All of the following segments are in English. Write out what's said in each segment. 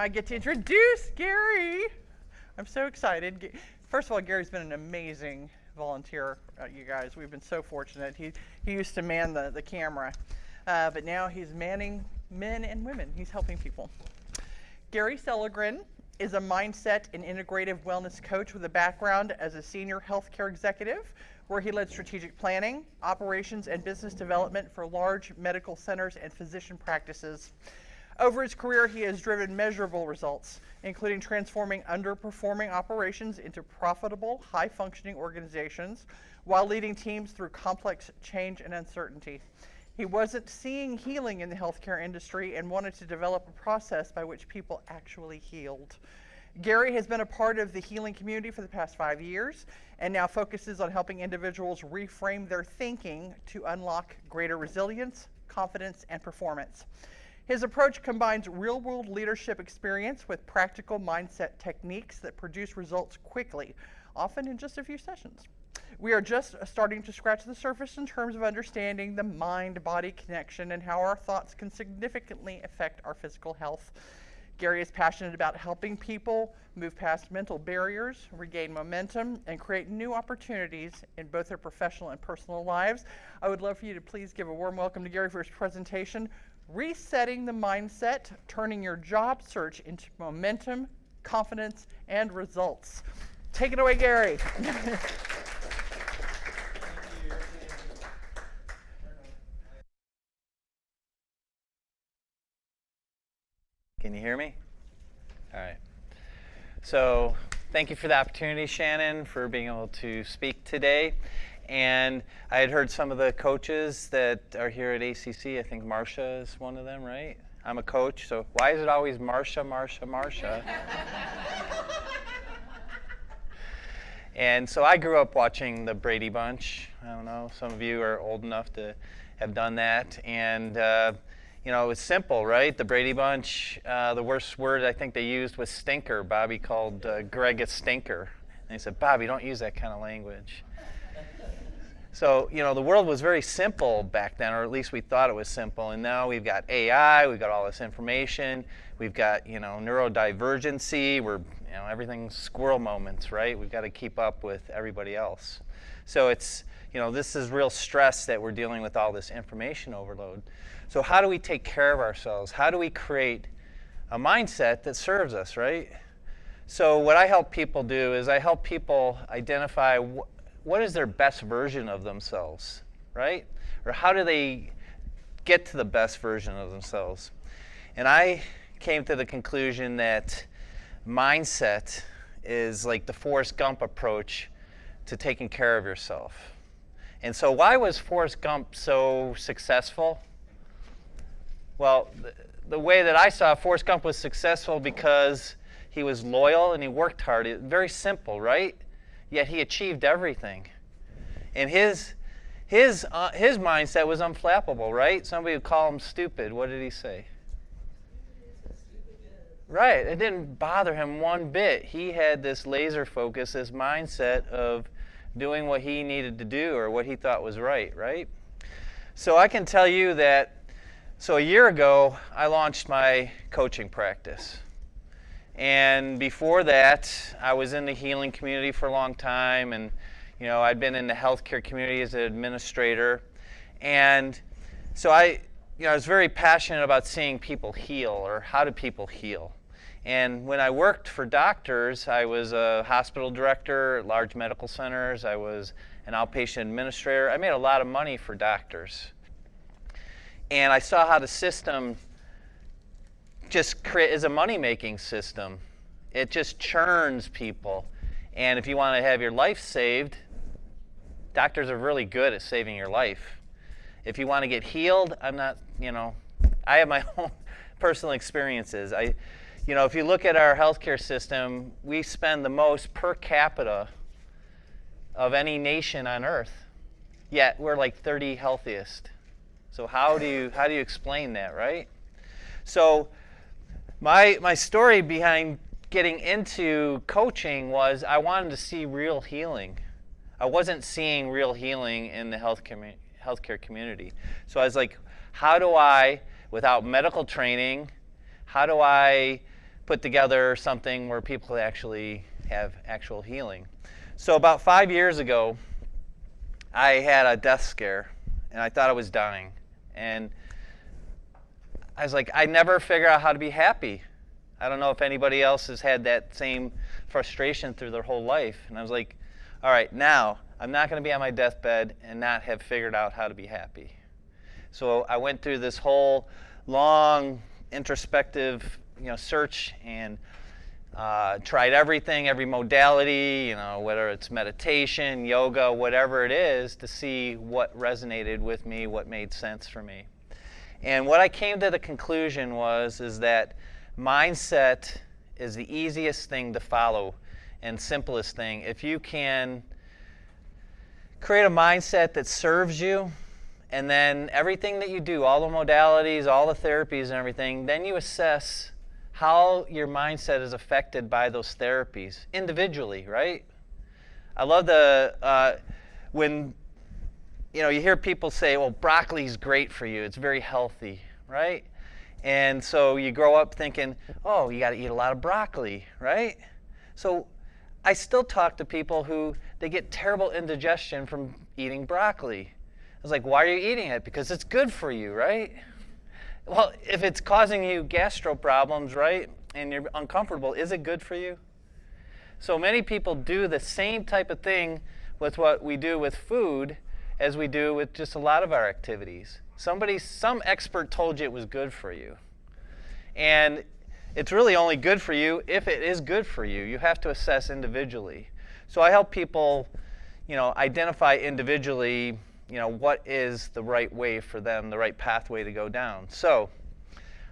I get to introduce Gary. I'm so excited. First of all, Gary's been an amazing volunteer, you guys. We've been so fortunate. He used to man the camera, but now he's manning men and women. He's helping people. Gary Sellergren is a mindset and integrative wellness coach with a background as a senior healthcare executive, where he led strategic planning, operations, and business development for large medical centers and physician practices. Over his career, he has driven measurable results, including transforming underperforming operations into profitable, high-functioning organizations while leading teams through complex change and uncertainty. He wasn't seeing healing in the healthcare industry and wanted to develop a process by which people actually healed. Gary has been a part of the healing community for the past 5 years and now focuses on helping individuals reframe their thinking to unlock greater resilience, confidence, and performance. His approach combines real-world leadership experience with practical mindset techniques that produce results quickly, often in just a few sessions. We are just starting to scratch the surface in terms of understanding the mind-body connection and how our thoughts can significantly affect our physical health. Gary is passionate about helping people move past mental barriers, regain momentum, and create new opportunities in both their professional and personal lives. I would love for you to please give a warm welcome to Gary for his presentation, Resetting the Mindset, Turning Your Job Search into Momentum, Confidence, and Results. Take it away, Gary. Can you hear me? All right. So thank you for the opportunity, Shannon, for being able to speak today. And I had heard some of the coaches that are here at ACC. I think Marcia is one of them, right? I'm a coach, so why is it always Marcia, Marcia, Marcia? And so I grew up watching the Brady Bunch. I don't know, some of you are old enough to have done that. And you know, it was simple, right? The Brady Bunch, the worst word I think they used was stinker. Bobby called Greg a stinker. And he said, Bobby, don't use that kind of language. So, you know, the world was very simple back then, or at least we thought it was simple. And now we've got AI, we've got all this information, we've got, you know, neurodivergency, everything's squirrel moments, right? We've got to keep up with everybody else. So it's, you know, this is real stress that we're dealing with all this information overload. So how do we take care of ourselves? How do we create a mindset that serves us, right? So what I help people do is I help people identify what is their best version of themselves, right? Or how do they get to the best version of themselves? And I came to the conclusion that mindset is like the Forrest Gump approach to taking care of yourself. And so why was Forrest Gump so successful? Well, the way that I saw Forrest Gump was successful because he was loyal and he worked hard. Very simple, right? Yet he achieved everything. And his mindset was unflappable, right? Somebody would call him stupid. What did he say? Right. It didn't bother him one bit. He had this laser focus, this mindset of doing what he needed to do or what he thought was right, right? So I can tell you that, so a year ago, I launched my coaching practice. And before that, I was in the healing community for a long time, and you know, I'd been in the healthcare community as an administrator. And so I was very passionate about seeing people heal, or how do people heal. And when I worked for doctors, I was a hospital director at large medical centers. I was an outpatient administrator. I made a lot of money for doctors. And I saw how the system just is a money-making system. It just churns people. And if you want to have your life saved, doctors are really good at saving your life. If you want to get healed, I'm not, I have my own personal experiences. If you look at our healthcare system, we spend the most per capita of any nation on earth, yet we're like 30 healthiest. So how do you explain that, right? So my story behind getting into coaching was I wanted to see real healing. I wasn't seeing real healing in the healthcare community. So I was like, how do I, without medical training, how do I put together something where people actually have actual healing. So about 5 years ago, I had a death scare, and I thought I was dying. And I was like, I never figure out how to be happy. I don't know if anybody else has had that same frustration through their whole life. And I was like, all right, now I'm not going to be on my deathbed and not have figured out how to be happy. So I went through this whole long introspective, search, and tried everything, every modality, whether it's meditation, yoga, whatever it is, to see what resonated with me, what made sense for me. And what I came to the conclusion is that mindset is the easiest thing to follow and simplest thing. If you can create a mindset that serves you, and then everything that you do, all the modalities, all the therapies and everything, then you assess how your mindset is affected by those therapies individually, right? I love when you hear people say, well, broccoli's great for you, it's very healthy, right? And so you grow up thinking, oh, you got to eat a lot of broccoli, right? So I still talk to people who they get terrible indigestion from eating broccoli. I was like, why are you eating it? Because it's good for you, right? Well, if it's causing you gastro problems, right, and you're uncomfortable, is it good for you? So many people do the same type of thing with what we do with food as we do with just a lot of our activities. Some expert told you it was good for you. And it's really only good for you if it is good for you. You have to assess individually. So I help people, identify individually, what is the right way for them, the right pathway to go down. So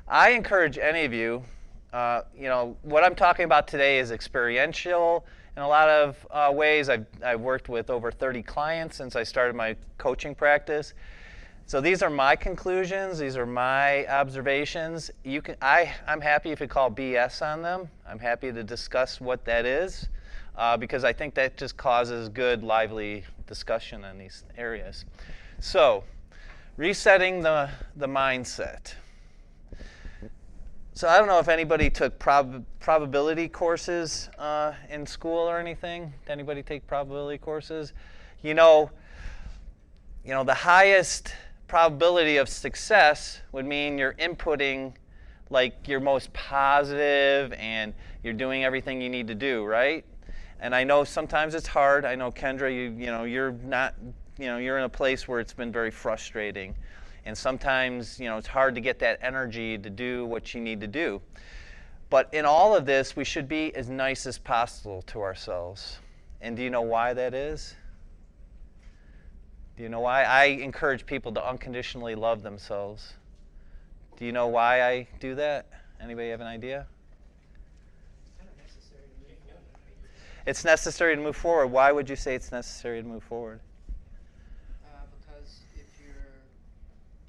I encourage any of you, what I'm talking about today is experiential in a lot of ways. I've worked with over 30 clients since I started my coaching practice. So these are my conclusions. These are my observations. I'm happy if you call BS on them. I'm happy to discuss what that is because I think that just causes good, lively discussion in these areas. So, resetting the mindset. So I don't know if anybody took probability courses in school or anything. Did anybody take probability courses? The highest probability of success would mean you're inputting like your most positive and you're doing everything you need to do, right? And I know sometimes it's hard. I know Kendra, you're not, you're in a place where it's been very frustrating. And sometimes, it's hard to get that energy to do what you need to do. But in all of this, we should be as nice as possible to ourselves. And do you know why that is? Do you know why? I encourage people to unconditionally love themselves. Do you know why I do that? Anybody have an idea? It's necessary to move forward. Why would you say it's necessary to move forward? Because if you're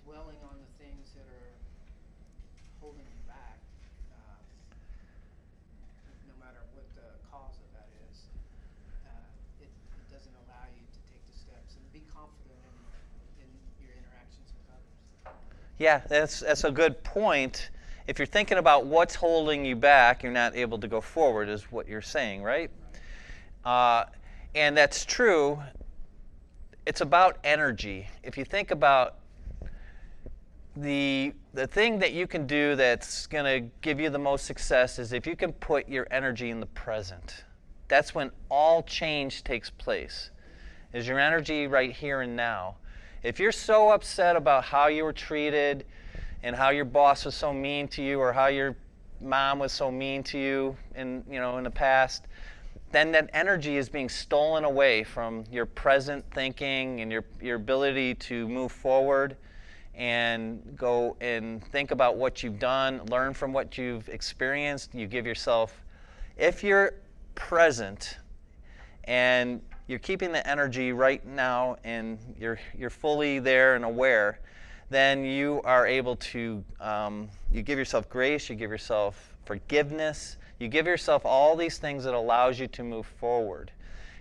dwelling on the things that are holding you back, no matter what the cause of that is, it doesn't allow you to take the steps and be confident in your interactions with others. Yeah, that's a good point. If you're thinking about what's holding you back, you're not able to go forward, is what you're saying, right? And that's true. It's about energy. If you think about the thing that you can do that's going to give you the most success is if you can put your energy in the present. That's when all change takes place, is your energy right here and now. If you're so upset about how you were treated and how your boss was so mean to you or how your mom was so mean to you in the past, then that energy is being stolen away from your present thinking and your ability to move forward and go and think about what you've done, learn from what you've experienced. You give yourself, if you're present and you're keeping the energy right now and you're fully there and aware, then you are able to, you give yourself grace, you give yourself forgiveness, you give yourself all these things that allows you to move forward.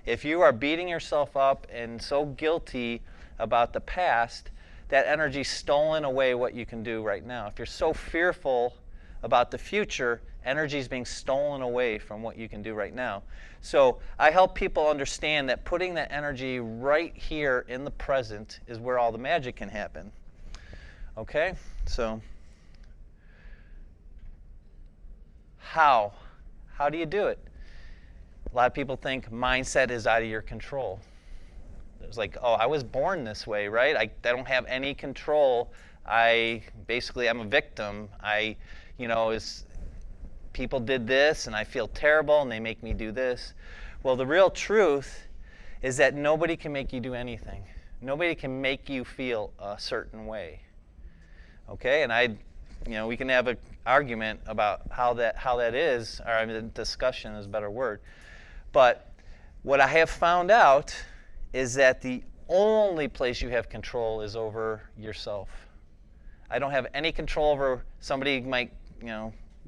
If you are beating yourself up and so guilty about the past, that energy's stolen away what you can do right now. If you're so fearful about the future, Energy is being stolen away from what you can do right now. So I help people understand that putting that energy right here in the present is where all the magic can happen. Okay? So how? How do you do it? A lot of people think mindset is out of your control. It's like, oh, I was born this way, right? I don't have any control. I'm a victim. People did this and I feel terrible and they make me do this. Well, the real truth is that nobody can make you do anything. Nobody can make you feel a certain way. Okay? And we can have an argument about how that is, or discussion is a better word. But what I have found out is that the only place you have control is over yourself. I don't have any control over somebody might,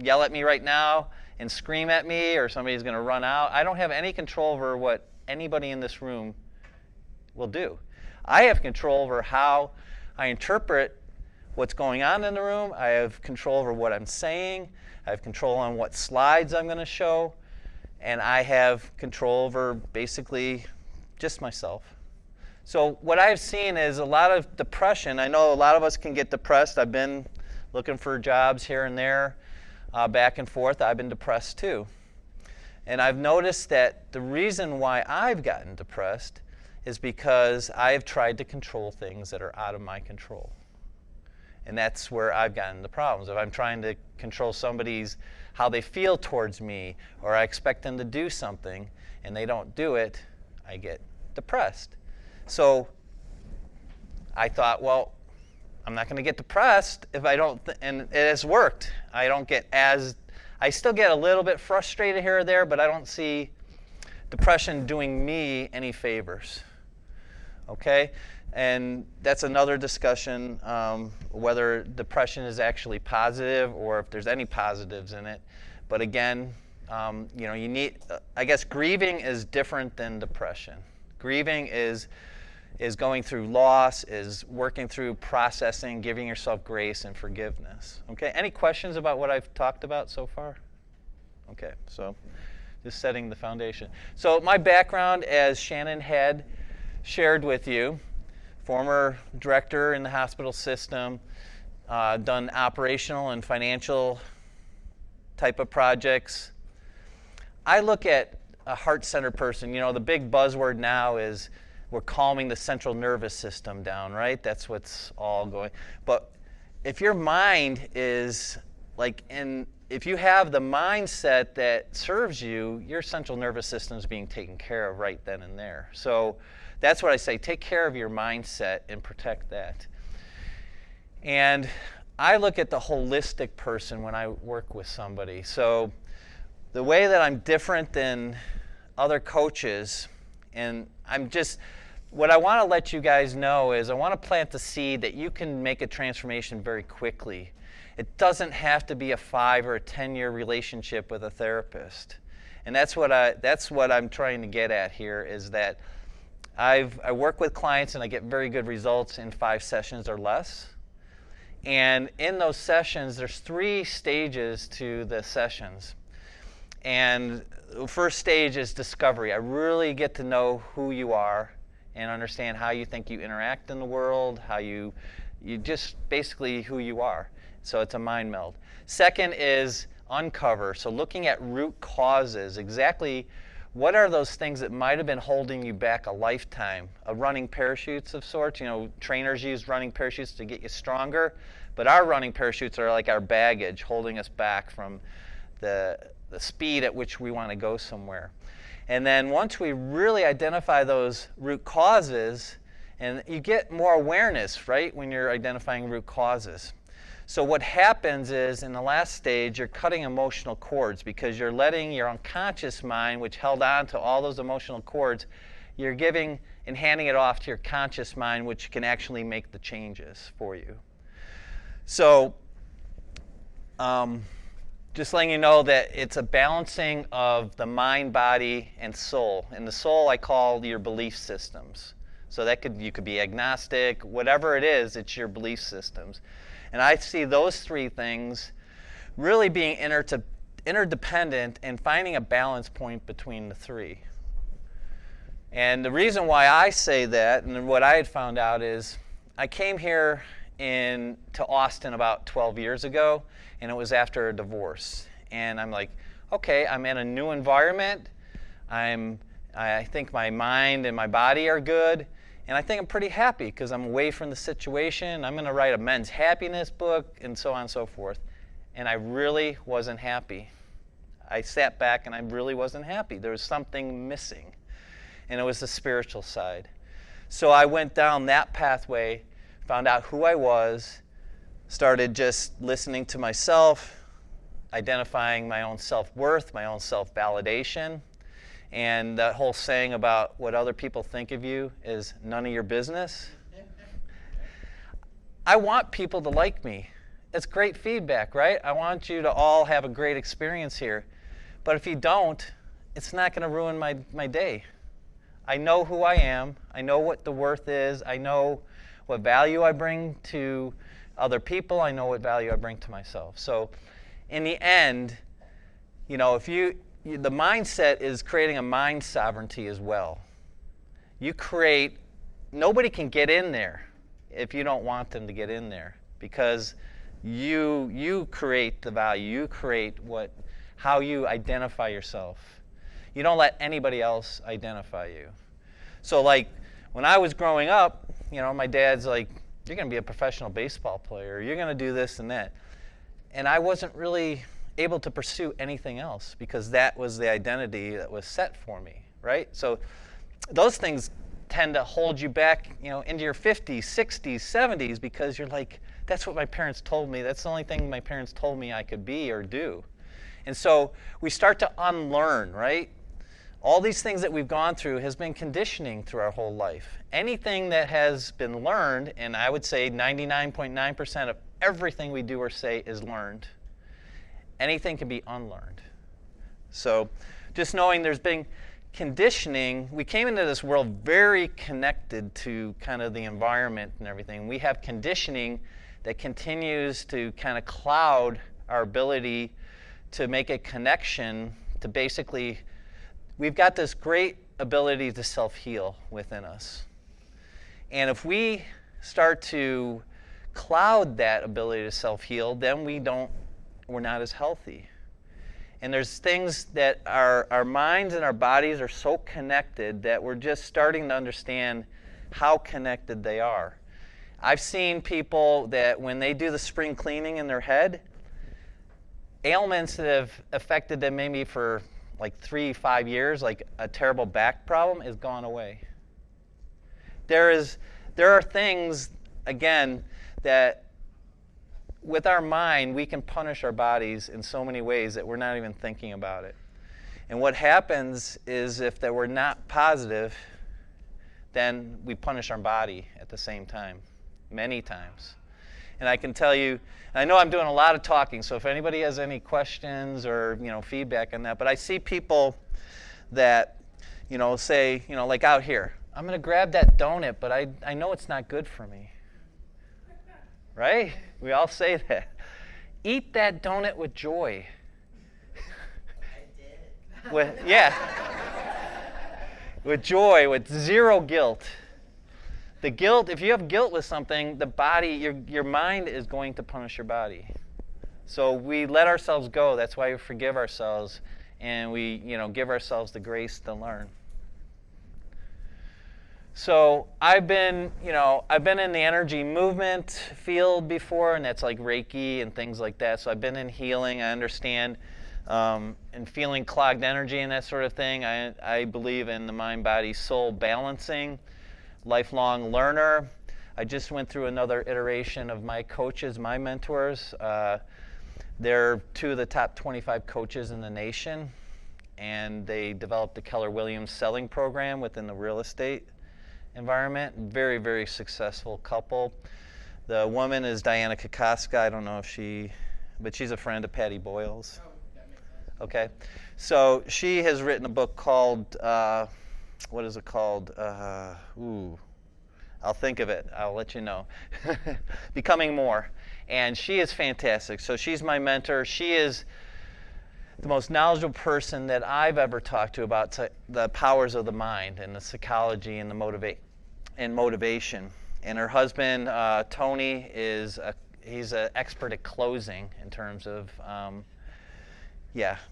yell at me right now and scream at me, or somebody's going to run out. I don't have any control over what anybody in this room will do. I have control over how I interpret what's going on in the room. I have control over what I'm saying. I have control on what slides I'm going to show. And I have control over basically just myself. So what I've seen is a lot of depression. I know a lot of us can get depressed. I've been looking for jobs here and there, back and forth. I've been depressed too. And I've noticed that the reason why I've gotten depressed is because I've tried to control things that are out of my control. And that's where I've gotten the problems. If I'm trying to control how they feel towards me, or I expect them to do something and they don't do it, I get depressed. So I thought, well, I'm not going to get depressed if I don't, and it has worked. I still get a little bit frustrated here or there, but I don't see depression doing me any favors. Okay? And that's another discussion, whether depression is actually positive or if there's any positives in it. But again, you need, I guess grieving is different than depression. Grieving is going through loss, is working through processing, giving yourself grace and forgiveness. Okay, any questions about what I've talked about so far? Okay, so just setting the foundation. So my background, as Shannon had shared with you, former director in the hospital system, done operational and financial type of projects. I look at a heart-centered person. The big buzzword now is we're calming the central nervous system down, right? That's what's all going. But if your mind is if you have the mindset that serves you, your central nervous system is being taken care of right then and there. So that's what I say, take care of your mindset and protect that. And I look at the holistic person when I work with somebody. So the way that I'm different than other coaches, and what I want to let you guys know is I want to plant the seed that you can make a transformation very quickly. It doesn't have to be a 5 or a 10-year relationship with a therapist. And that's what I'm trying to get at here, is that I work with clients and I get very good results in 5 sessions or less. And in those sessions, there's 3 stages to the sessions. And the first stage is discovery. I really get to know who you are and understand how you think you interact in the world, how you just basically who you are. So it's a mind meld. Second is uncover. So looking at root causes, exactly what are those things that might have been holding you back a lifetime? Running parachutes of sorts. Trainers use running parachutes to get you stronger, but our running parachutes are like our baggage, holding us back from the speed at which we want to go somewhere. And then once we really identify those root causes, and you get more awareness, right, when you're identifying root causes. So what happens is, in the last stage, you're cutting emotional cords, because you're letting your unconscious mind, which held on to all those emotional cords, you're giving and handing it off to your conscious mind, which can actually make the changes for you. So just letting you know that it's a balancing of the mind, body, and soul. And the soul I call your belief systems. So you could be agnostic, whatever it is, it's your belief systems. And I see those 3 things really being interdependent, and finding a balance point between the three. And the reason why I say that, and what I had found out, is I came here to Austin about 12 years ago, and it was after a divorce. And I'm like, okay, I'm in a new environment. I think my mind and my body are good, and I think I'm pretty happy because I'm away from the situation. I'm going to write a men's happiness book, and so on and so forth. And I really wasn't happy. I sat back and I really wasn't happy. There was something missing, and it was the spiritual side. So I went down that pathway, found out who I was, started just listening to myself, identifying my own self-worth, my own self-validation. And that whole saying about what other people think of you is none of your business. I want people to like me. It's great feedback, right? I want you to all have a great experience here. But if you don't, it's not going to ruin my day. I know who I am. I know what the worth is. I know what value I bring to other people. I know what value I bring to myself. So in the end, you know, the mindset is creating a mind sovereignty as well. Nobody can get in there if you don't want them to get in there, because you create the value. You create how you identify yourself. You don't let anybody else identify you. So like when I was growing up, you know, my dad's like, you're going to be a professional baseball player. You're going to do this and that. And I wasn't really able to pursue anything else because that was the identity that was set for me, right? So those things tend to hold you back, you know, into your 50s, 60s, 70s, because you're like, that's what my parents told me. That's the only thing my parents told me I could be or do. And so we start to unlearn, right? All these things that we've gone through has been conditioning through our whole life. Anything that has been learned, and I would say 99.9% of everything we do or say is learned. Anything can be unlearned. So just knowing there's been conditioning, we came into this world very connected to kind of the environment and everything. We have conditioning that continues to kind of cloud our ability to make a connection to basically, we've got this great ability to self-heal within us. And if we start to cloud that ability to self-heal, then we're not as healthy. And there's things that our minds and our bodies are so connected that we're just starting to understand how connected they are. I've seen people that when they do the spring cleaning in their head, ailments that have affected them maybe for like 3-5 years, like a terrible back problem, is gone away. There are things, again, that with our mind, we can punish our bodies in so many ways that we're not even thinking about it. And what happens is if that we're not positive, then we punish our body at the same time, many times. And I can tell you, I know I'm doing a lot of talking, so if anybody has any questions or, you know, feedback on that, but I see people that, you know, say, you know, like out here, I'm going to grab that donut, but I know it's not good for me. Right? We all say that. Eat that donut with joy. I did. With joy, with zero guilt. The guilt, if you have guilt with something, the body, your mind is going to punish your body. So we let ourselves go. That's why we forgive ourselves, and we, you know, give ourselves the grace to learn. So I've been in the energy movement field before, and that's like Reiki and things like that. So I've been in healing. I understand and feeling clogged energy and that sort of thing. I believe in the mind, body, soul balancing. Lifelong learner. I just went through another iteration of my coaches, my mentors. They're 2 of the top 25 coaches in the nation, and they developed the Keller Williams selling program within the real estate environment. Very, very successful couple. The woman is Diana Kokoska. I don't know if but she's a friend of Patty Boyle's. Oh, that makes sense. Okay. So she has written a book called, what is it called? I'll think of it. I'll let you know. Becoming More. And she is fantastic. So she's my mentor. She is the most knowledgeable person that I've ever talked to about the powers of the mind and the psychology and the motivation. And her husband, Tony, he's an expert at closing in terms of,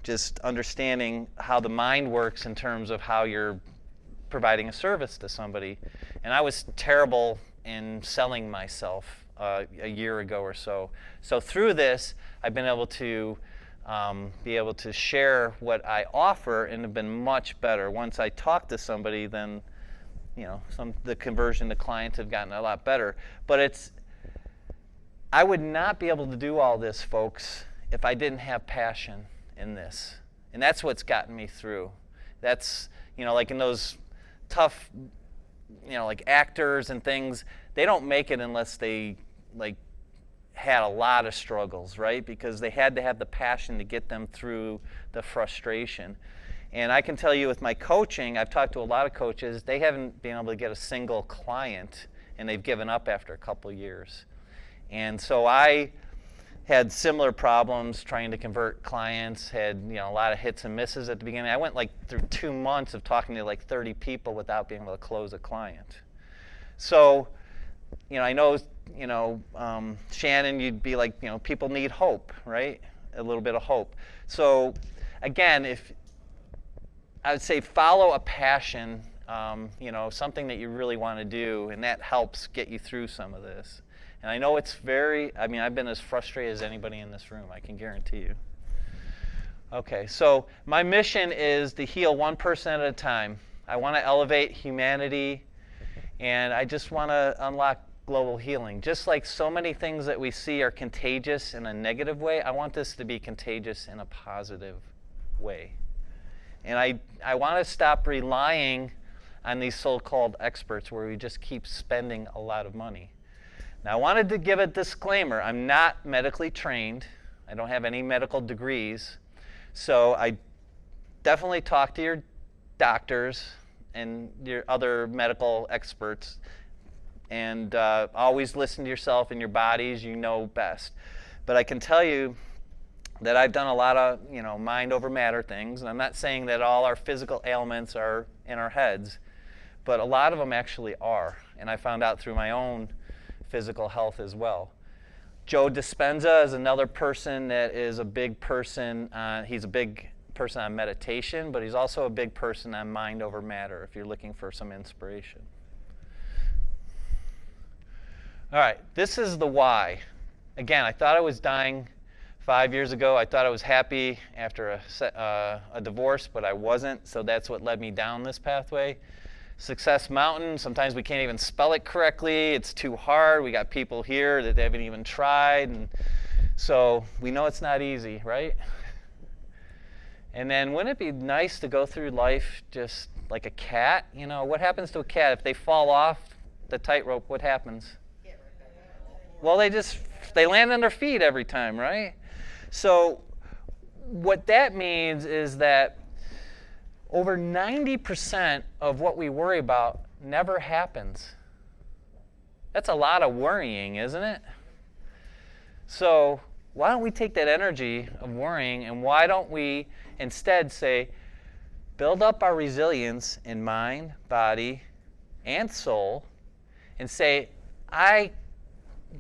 just understanding how the mind works in terms of how you're providing a service to somebody. And I was terrible in selling myself a year ago or so. So through this, I've been able to share what I offer and have been much better. Once I talk to somebody, then the conversion to clients have gotten a lot better. But I would not be able to do all this, folks, if I didn't have passion in this. And that's what's gotten me through. That's, like in those tough, like actors and things, they don't make it unless they had a lot of struggles, right? Because they had to have the passion to get them through the frustration. And I can tell you with my coaching, I've talked to a lot of coaches, they haven't been able to get a single client, and they've given up after a couple years. And so I had similar problems trying to convert clients, had a lot of hits and misses at the beginning. I went through 2 months of talking to 30 people without being able to close a client. So, I know, Shannon, you'd be like, people need hope, right? A little bit of hope. So, again, I would say follow a passion, something that you really want to do, and that helps get you through some of this. And I know I've been as frustrated as anybody in this room, I can guarantee you. Okay, so my mission is to heal one person at a time. I want to elevate humanity, and I just want to unlock global healing. Just like so many things that we see are contagious in a negative way, I want this to be contagious in a positive way. And I want to stop relying on these so-called experts where we just keep spending a lot of money. Now, I wanted to give a disclaimer. I'm not medically trained. I don't have any medical degrees. So I definitely talk to your doctors and your other medical experts. And always listen to yourself and your bodies. You know best. But I can tell you that I've done a lot of mind over matter things. And I'm not saying that all our physical ailments are in our heads. But a lot of them actually are. And I found out through my own physical health as well. Joe Dispenza is another person that is a big person. He's a big person on meditation, but he's also a big person on mind over matter if you're looking for some inspiration. All right, this is the why. Again, I thought I was dying 5 years ago. I thought I was happy after a divorce, but I wasn't, so that's what led me down this pathway. Success Mountain, sometimes we can't even spell it correctly. It's too hard. We got people here that they haven't even tried. And so we know it's not easy, right? And then wouldn't it be nice to go through life just like a cat? What happens to a cat if they fall off the tightrope? What happens? Well, they land on their feet every time, right? So what that means is that over 90% of what we worry about never happens. That's a lot of worrying, isn't it? So why don't we take that energy of worrying and why don't we instead say, build up our resilience in mind, body, and soul, and say, I'm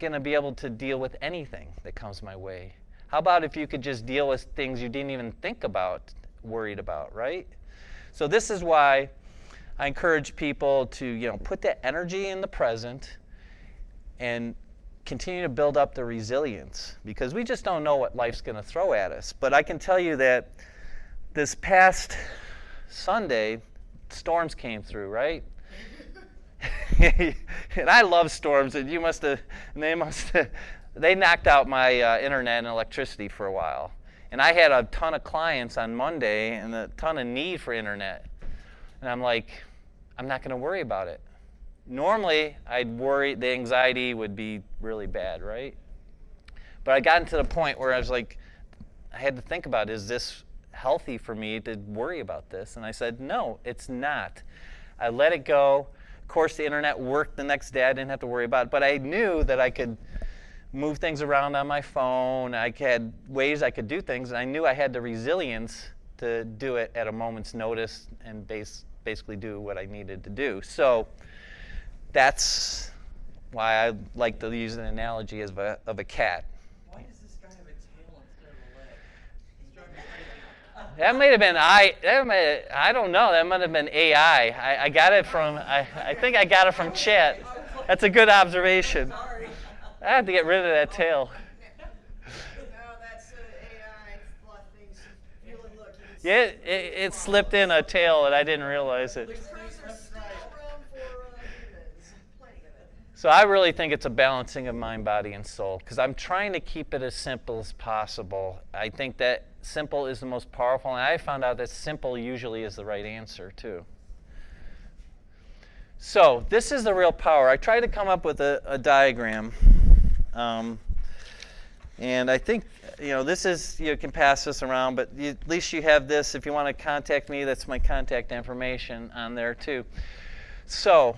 going to be able to deal with anything that comes my way. How about if you could just deal with things you didn't even think about, worried about, right? So this is why I encourage people to, put that energy in the present and continue to build up the resilience, because we just don't know what life's going to throw at us. But I can tell you that this past Sunday, storms came through, right? And I love storms, and they knocked out my internet and electricity for a while. And I had a ton of clients on Monday and a ton of need for internet. And I'm like, I'm not going to worry about it. Normally, I'd worry, the anxiety would be really bad, right? But I got to the point where I was like, I had to think about, is this healthy for me to worry about this? And I said, no, it's not. I let it go. Of course, the internet worked the next day. I didn't have to worry about it. But I knew that I could move things around on my phone. I had ways I could do things, and I knew I had the resilience to do it at a moment's notice and basically do what I needed to do. So that's why I like to use an analogy of a cat. Why does this guy have a tail instead of a leg? It's driving me crazy. That might have been I don't know. That might have been AI. I got it from I think I got it from chat. That's a good observation. Sorry. I had to get rid of that tail. No, that's AI fluff things. Really look. Yeah, it slipped in a tail and I didn't realize it. There's still room for humans. Plenty of it. So I really think it's a balancing of mind, body, and soul because I'm trying to keep it as simple as possible. I think that simple is the most powerful, and I found out that simple usually is the right answer too. So this is the real power. I tried to come up with a diagram, and I think this is you can pass this around, but at least you have this. If you want to contact me, that's my contact information on there too. So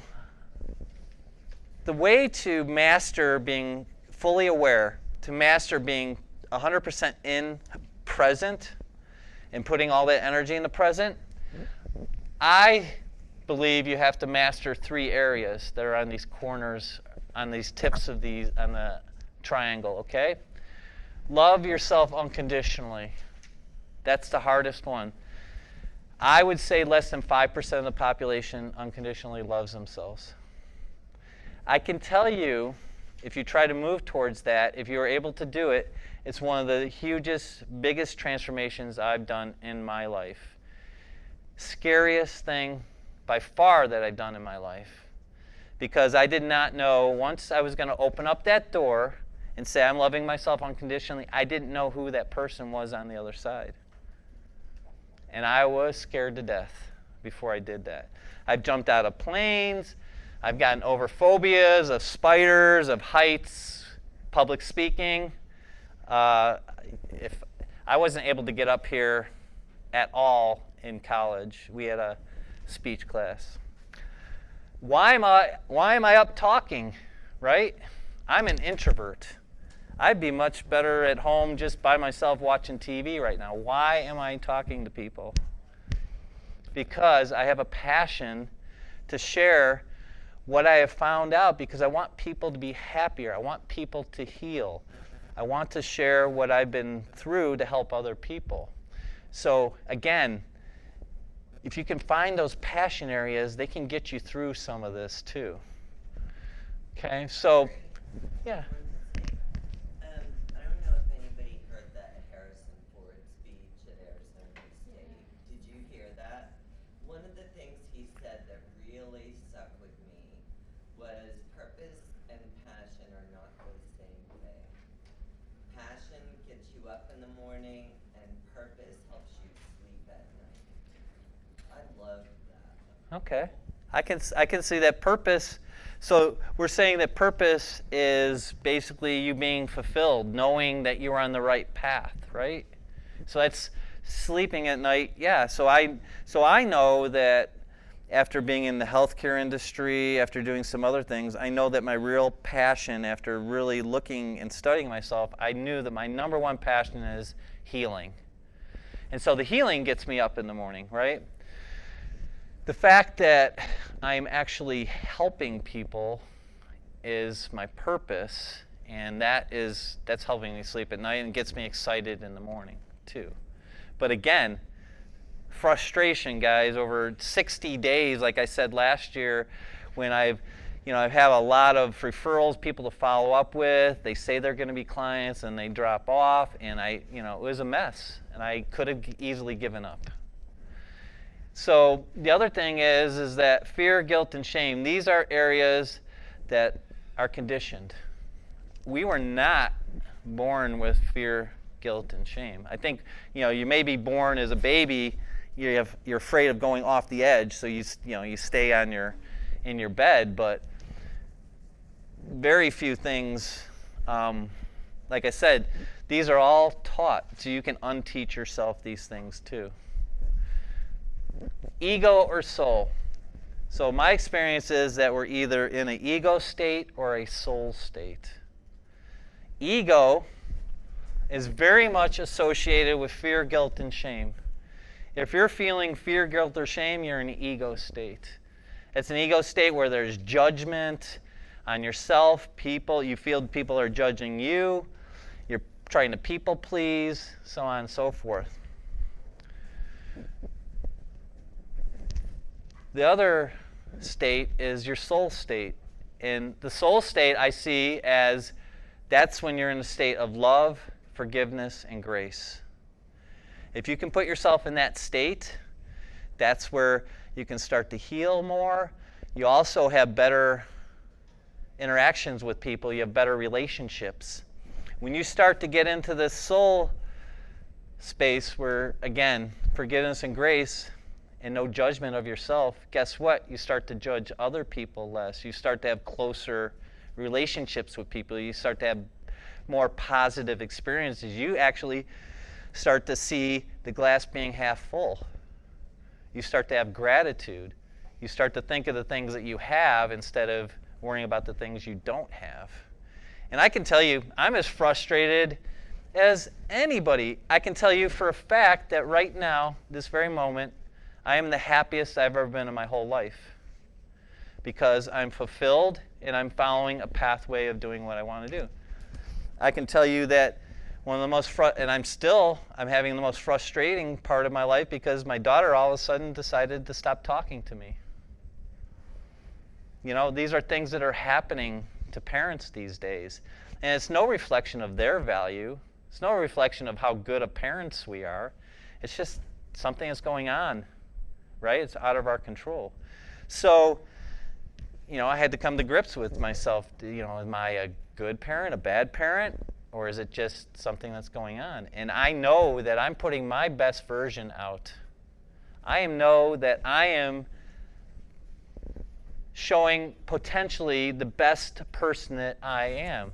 the way to master being fully aware, to master being 100% in present and putting all that energy in the present, I believe you have to master 3 areas that are on these corners, on these tips of these, on the triangle, okay? Love yourself unconditionally. That's the hardest one. I would say less than 5% of the population unconditionally loves themselves. I can tell you, if you try to move towards that, if you are able to do it, it's one of the hugest, biggest transformations I've done in my life. Scariest thing by far that I've done in my life. Because I did not know, once I was going to open up that door and say I'm loving myself unconditionally, I didn't know who that person was on the other side. And I was scared to death before I did that. I've jumped out of planes. I've gotten over phobias of spiders, of heights, public speaking. If I wasn't able to get up here at all in college, we had a speech class. Why am I up talking, right? I'm an introvert. I'd be much better at home just by myself watching TV right now. Why am I talking to people? Because I have a passion to share what I have found out, because I want people to be happier. I want people to heal. I want to share what I've been through to help other people. So again, if you can find those passion areas, they can get you through some of this too. Okay, so, yeah. I don't know if anybody heard that Harrison Ford speech at Arizona State. Did you hear that? One of the things he said that really stuck with me was purpose and passion are not the same thing. Passion gets you up in the morning, and purpose helps you sleep at night. I love that. Okay. I can see that purpose. So we're saying that purpose is basically you being fulfilled, knowing that you're on the right path, right? So that's sleeping at night. Yeah. So I know that after being in the healthcare industry, after doing some other things, I know that my real passion, after really looking and studying myself, I knew that my number one passion is healing. And so the healing gets me up in the morning, right? The fact that I'm actually helping people is my purpose, and that's helping me sleep at night and gets me excited in the morning too. But again, frustration, guys, over 60 days, like I said last year, when I've had a lot of referrals, people to follow up with. They say they're going to be clients and they drop off, and it was a mess, and I could have easily given up. So the other thing is that fear, guilt, and shame, these are areas that are conditioned. We were not born with fear, guilt, and shame. I think, you may be born as a baby, you're afraid of going off the edge, so you stay in your bed, but very few things, like I said, these are all taught, so you can unteach yourself these things too. Ego or soul. So my experience is that we're either in an ego state or a soul state. ego is very much associated with fear, guilt, and shame. If you're feeling fear, guilt, or shame, you're in an ego state. It's an ego state where there's judgment on yourself, people. You feel people are judging you. You're trying to people please, so on and so forth. The other state is your soul state. And the soul state I see as that's when you're in a state of love, forgiveness, and grace. If you can put yourself in that state, that's where you can start to heal more. You also have better interactions with people. You have better relationships. When you start to get into this soul space where, again, forgiveness and grace and no judgment of yourself, guess what? You start to judge other people less. You start to have closer relationships with people. You start to have more positive experiences. You actually start to see the glass being half full. You start to have gratitude. You start to think of the things that you have instead of worrying about the things you don't have. And I can tell you, I'm as frustrated as anybody. I can tell you for a fact that right now, this very moment, I am the happiest I've ever been in my whole life because I'm fulfilled and I'm following a pathway of doing what I want to do. I can tell you that one of the most I'm having the most frustrating part of my life because my daughter all of a sudden decided to stop talking to me. You know, these are things that are happening to parents these days. And it's no reflection of their value. It's no reflection of how good of parents we are. It's just something that's going on, right? It's out of our control. So, you know, I had to come to grips with myself. You know, am I a good parent, a bad parent, or is it just something that's going on? And I know that I'm putting my best version out. I know that I am showing potentially the best person that I am.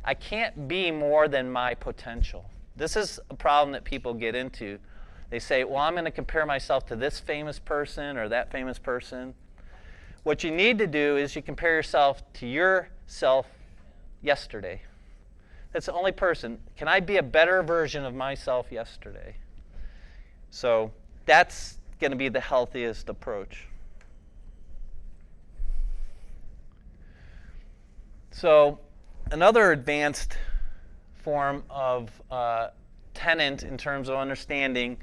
I can't be more than my potential. This is a problem that people get into. They say, well, I'm going to compare myself to this famous person or that famous person. What you need to do is you compare yourself to yourself yesterday. That's the only person. Can I be a better version of myself yesterday? So that's going to be the healthiest approach. So another advanced form of tenet in terms of understanding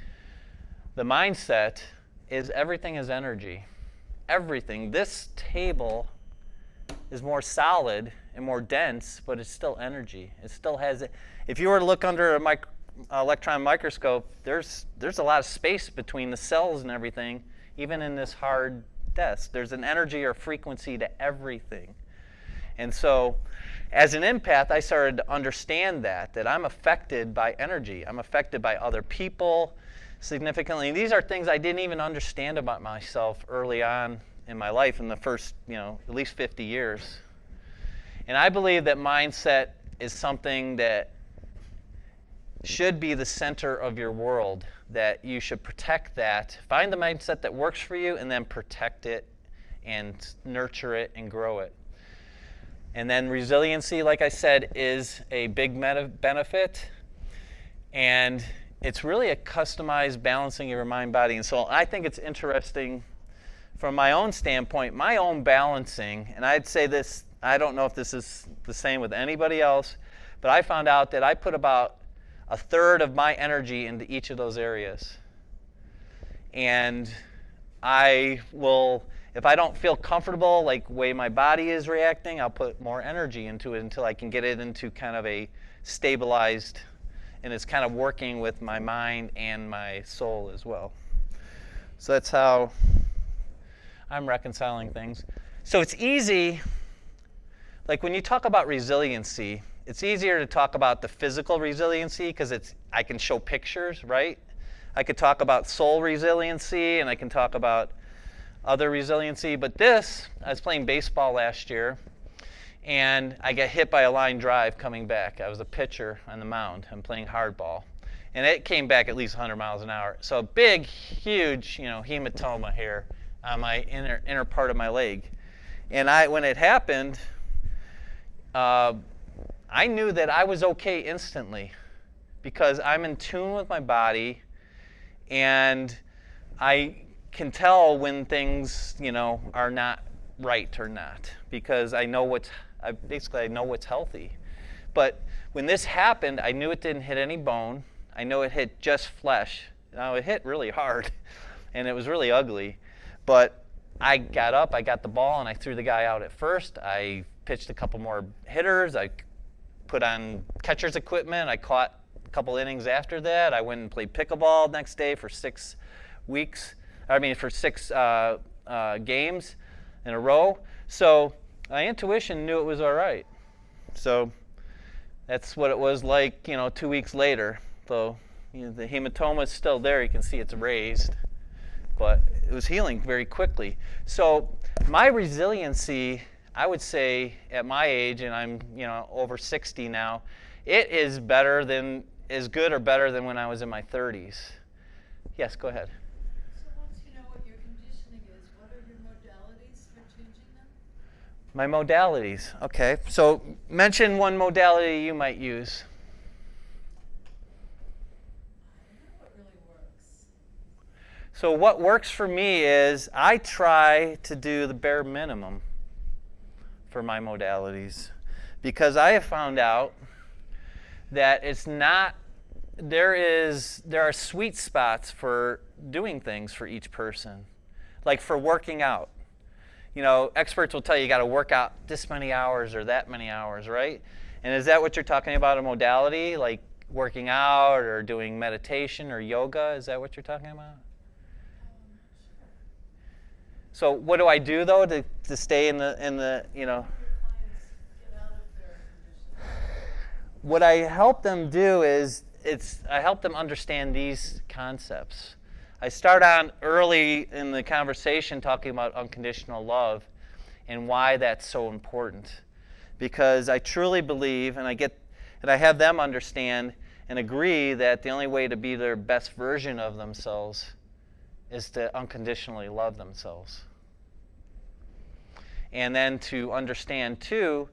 the mindset is everything is energy. Everything. This table is more solid and more dense, but it's still energy. It still has it. If you were to look under a electron microscope, there's a lot of space between the cells and everything, even in this hard desk. There's an energy or frequency to everything. And so as an empath, I started to understand that I'm affected by energy. I'm affected by other people significantly. And these are things I didn't even understand about myself early on in my life in the first, at least 50 years. And I believe that mindset is something that should be the center of your world, that you should protect that. Find the mindset that works for you and then protect it and nurture it and grow it. And then resiliency, like I said, is a big benefit. And it's really a customized balancing of your mind, body, and soul. I think it's interesting from my own standpoint, my own balancing, and I'd say this, I don't know if this is the same with anybody else, but I found out that I put about a third of my energy into each of those areas. And I will, if I don't feel comfortable, like the way my body is reacting, I'll put more energy into it until I can get it into kind of a stabilized, and it's kind of working with my mind and my soul as well. So that's how I'm reconciling things. So it's easy, like when you talk about resiliency, it's easier to talk about the physical resiliency because I can show pictures, right? I could talk about soul resiliency and I can talk about other resiliency, but this, I was playing baseball last year and I got hit by a line drive coming back. I was a pitcher on the mound. I'm playing hardball. And it came back at least 100 miles an hour. So a big, huge, hematoma here on my inner part of my leg. And when it happened, I I knew that I was okay instantly because I'm in tune with my body, and I can tell when things, are not right or not, because I know I know what's healthy. But when this happened, I knew it didn't hit any bone. I know it hit just flesh. Now, it hit really hard, and it was really ugly. But I got up, I got the ball, and I threw the guy out at first. I pitched a couple more hitters. I put on catcher's equipment. I caught a couple innings after that. I went and played pickleball next day for 6 weeks. For 6 games in a row. So my intuition knew it was all right. So that's what it was like, 2 weeks later. So the hematoma is still there. You can see it's raised, but it was healing very quickly. So my resiliency, I would say, at my age, and I'm over 60 now, it is as good or better than when I was in my 30s. Yes, go ahead. So once you know what your conditioning is, what are your modalities for changing them? My modalities. Okay. So mention one modality you might use. I don't know what really works. So what works for me is I try to do the bare minimum for my modalities, because I have found out that there are sweet spots for doing things for each person. Like for working out. Experts will tell you got to work out this many hours or that many hours, right? And is that what you're talking about, a modality, like working out or doing meditation or yoga? Is that what you're talking about? Sure. So what do I do though to stay in the Your clients get out of their conditioning. What I help them do is I help them understand these concepts. I start on early in the conversation talking about unconditional love and why that's so important. Because I truly believe, and I have them understand and agree that the only way to be their best version of themselves is to unconditionally love themselves. And then to understand too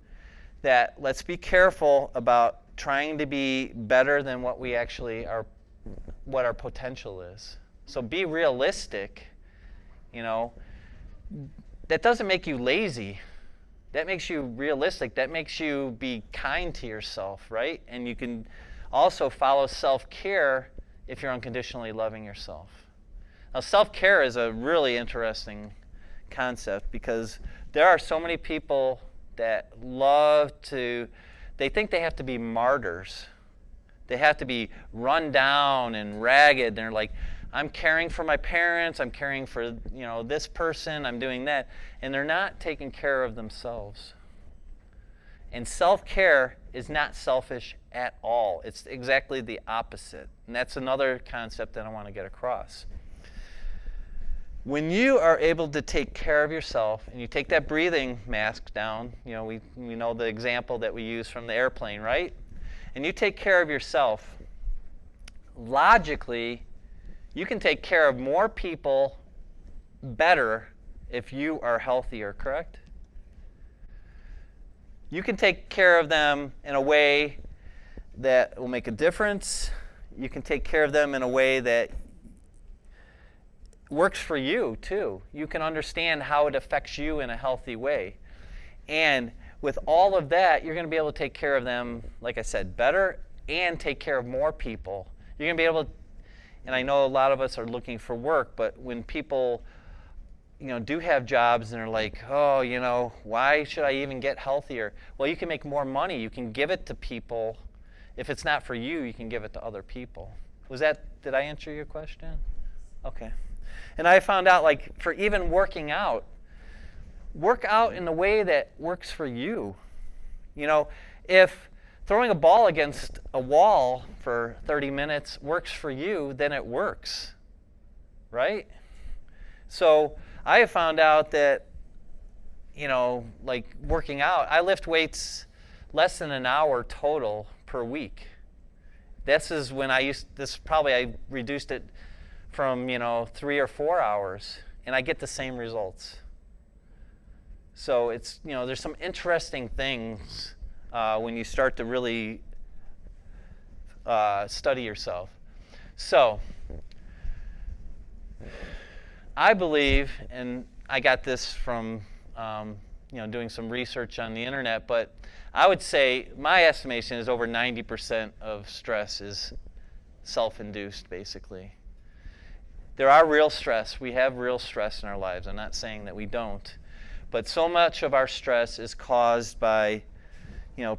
that let's be careful about trying to be better than what we actually are, what our potential is. So be realistic. That doesn't make you lazy. That makes you realistic. That makes you be kind to yourself, right? And you can also follow self-care if you're unconditionally loving yourself. Now, self-care is a really interesting concept because there are so many people that they think they have to be martyrs. They have to be run down and ragged. They're like, I'm caring for my parents, I'm caring for this person, I'm doing that. And they're not taking care of themselves. And self-care is not selfish at all. It's exactly the opposite. And that's another concept that I want to get across. When you are able to take care of yourself and you take that breathing mask down, we know the example that we use from the airplane, right? And you take care of yourself, logically, you can take care of more people better if you are healthier, correct? You can take care of them in a way that will make a difference. You can take care of them in a way that works for you, too. You can understand how it affects you in a healthy way. And with all of that, you're going to be able to take care of them, like I said, better and take care of more people. You're going to be able to, and I know a lot of us are looking for work, but when people do have jobs and they're like, oh, why should I even get healthier? Well, you can make more money. You can give it to people. If it's not for you, you can give it to other people. Did I answer your question? Okay. And I found out, for even working out, work out in the way that works for you. If throwing a ball against a wall for 30 minutes works for you, then it works, right? So I have found out that, working out, I lift weights less than an hour total per week. I reduced it from, 3 or 4 hours, and I get the same results. So it's, there's some interesting things when you start to really study yourself. So, I believe, and I got this from doing some research on the internet, but I would say my estimation is over 90% of stress is self-induced, basically. There are real stress. We have real stress in our lives. I'm not saying that we don't. But so much of our stress is caused by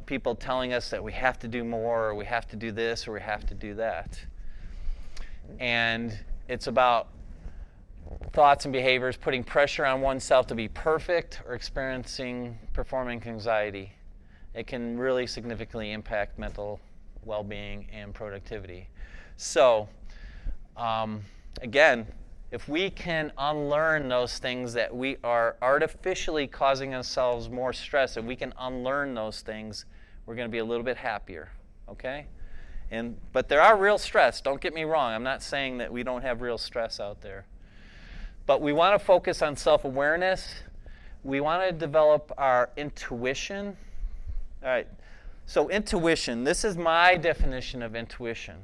people telling us that we have to do more, or we have to do this, or we have to do that. And it's about thoughts and behaviors putting pressure on oneself to be perfect or experiencing performance anxiety. It can really significantly impact mental well-being and productivity. So, again, if we can unlearn those things that we are artificially causing ourselves more stress, if we can unlearn those things, we're going to be a little bit happier, okay? But there are real stress. Don't get me wrong. I'm not saying that we don't have real stress out there. But we want to focus on self-awareness. We want to develop our intuition. All right. So intuition, this is my definition of intuition.